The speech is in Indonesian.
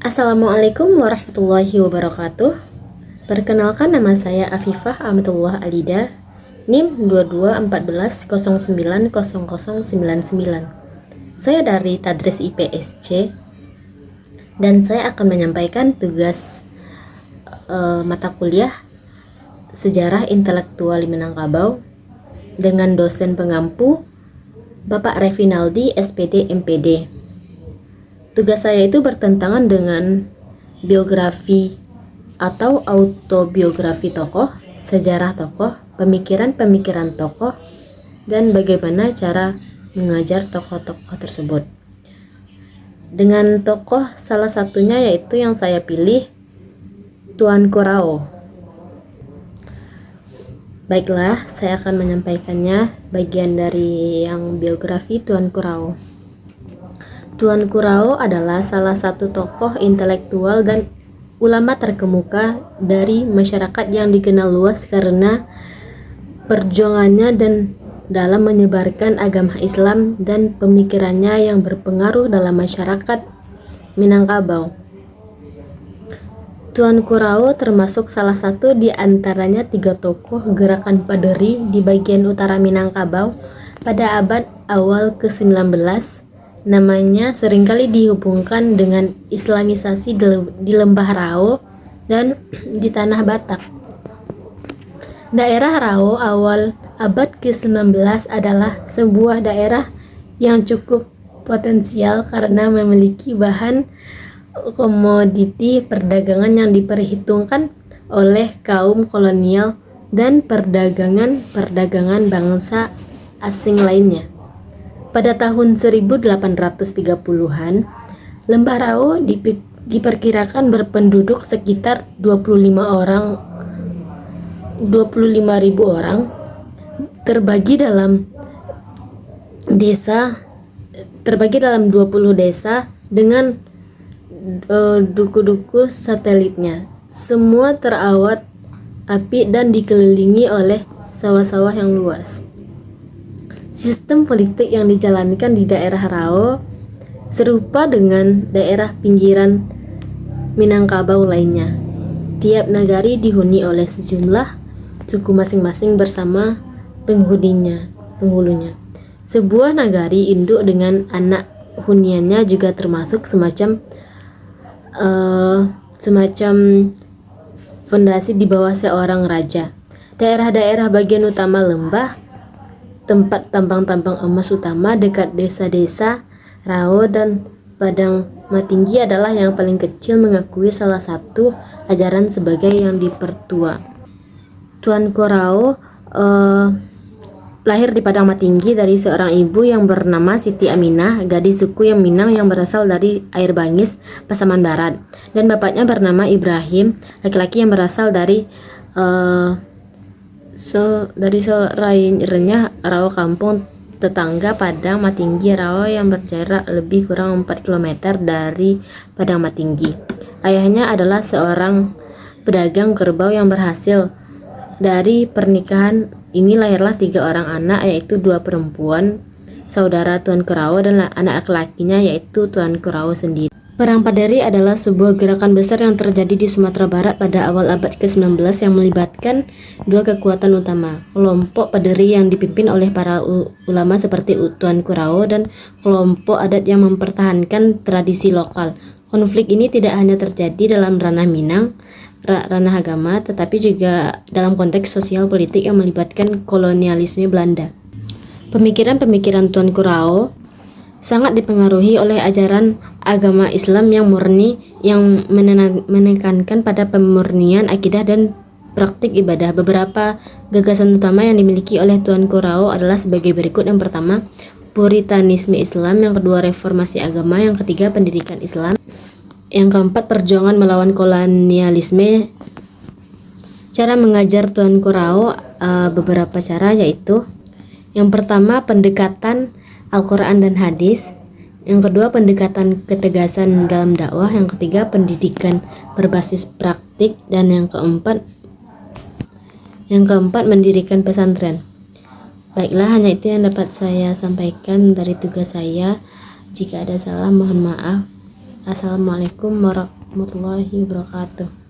Assalamualaikum warahmatullahi wabarakatuh. Perkenalkan, nama saya Afifah Amatullah Alida, NIM 2214090099. Saya dari Tadris IPSC dan saya akan menyampaikan tugas mata kuliah Sejarah Intelektual Minangkabau dengan dosen pengampu Bapak Revinaldi SPD MPD. Tugas saya itu bertentangan dengan biografi atau autobiografi tokoh, sejarah tokoh, pemikiran-pemikiran tokoh, dan bagaimana cara mengajar tokoh-tokoh tersebut. Dengan tokoh salah satunya yaitu yang saya pilih, Tuanku Rao. Baiklah, saya akan menyampaikannya bagian dari yang biografi Tuanku Rao. Tuanku Rao adalah salah satu tokoh intelektual dan ulama terkemuka dari masyarakat yang dikenal luas karena perjuangannya dan dalam menyebarkan agama Islam dan pemikirannya yang berpengaruh dalam masyarakat Minangkabau. Tuanku Rao termasuk salah satu di antaranya 3 tokoh gerakan Paderi di bagian utara Minangkabau pada abad awal ke-19. Namanya seringkali dihubungkan dengan Islamisasi di Lembah Rao dan di Tanah Batak. Daerah Rao awal abad ke-19 adalah sebuah daerah yang cukup potensial karena memiliki bahan komoditi perdagangan yang diperhitungkan oleh kaum kolonial dan perdagangan bangsa asing lainnya. Pada tahun 1830-an, Lembah Rao diperkirakan berpenduduk sekitar 25.000 orang, terbagi dalam 20 desa dengan duku-duku satelitnya. Semua terawat api dan dikelilingi oleh sawah-sawah yang luas. Sistem politik yang dijalankan di daerah Rao serupa dengan daerah pinggiran Minangkabau lainnya. Tiap nagari dihuni oleh sejumlah suku masing-masing bersama penghulunya. Sebuah nagari induk dengan anak huniannya juga termasuk semacam fondasi di bawah seorang raja. Daerah-daerah bagian utama lembah, tempat tambang-tambang emas utama dekat desa-desa Rao dan Padang Matinggi adalah yang paling kecil mengakui salah satu ajaran sebagai yang dipertua. Tuanku Rao lahir di Padang Matinggi dari seorang ibu yang bernama Siti Aminah, gadis suku yang Minang yang berasal dari Air Bangis, Pasaman Barat, dan bapaknya bernama Ibrahim, laki-laki yang berasal dari lainnya Rao kampung tetangga Padang Matinggi Rao yang berjarak lebih kurang 4 km dari Padang Matinggi. Ayahnya adalah seorang pedagang kerbau yang berhasil. Dari pernikahan ini lahirlah 3 orang anak, yaitu 2 perempuan saudara Tuanku Rao dan anak laki-lakinya yaitu Tuanku Rao sendiri. Perang Paderi adalah sebuah gerakan besar yang terjadi di Sumatera Barat pada awal abad ke-19 yang melibatkan 2 kekuatan utama, kelompok Paderi yang dipimpin oleh para ulama seperti Tuanku Rao dan kelompok adat yang mempertahankan tradisi lokal. Konflik ini tidak hanya terjadi dalam ranah Minang, ranah agama, tetapi juga dalam konteks sosial politik yang melibatkan kolonialisme Belanda. Pemikiran-pemikiran Tuanku Rao sangat dipengaruhi oleh ajaran agama Islam yang murni yang menekankan pada pemurnian akidah dan praktik ibadah. Beberapa gagasan utama yang dimiliki oleh Tuanku Rao adalah sebagai berikut. Yang pertama, Puritanisme Islam, yang kedua, reformasi agama, yang ketiga, pendidikan Islam, yang keempat, perjuangan melawan kolonialisme. Cara mengajar Tuanku Rao beberapa cara, yaitu yang pertama, pendekatan Al-Quran dan Hadis, yang kedua, pendekatan ketegasan dalam dakwah, yang ketiga, pendidikan berbasis praktik, dan yang keempat, mendirikan pesantren. Baiklah, hanya itu yang dapat saya sampaikan dari tugas saya. Jika ada salah, mohon maaf. Assalamualaikum warahmatullahi wabarakatuh. warahmatullahi wabarakatuh.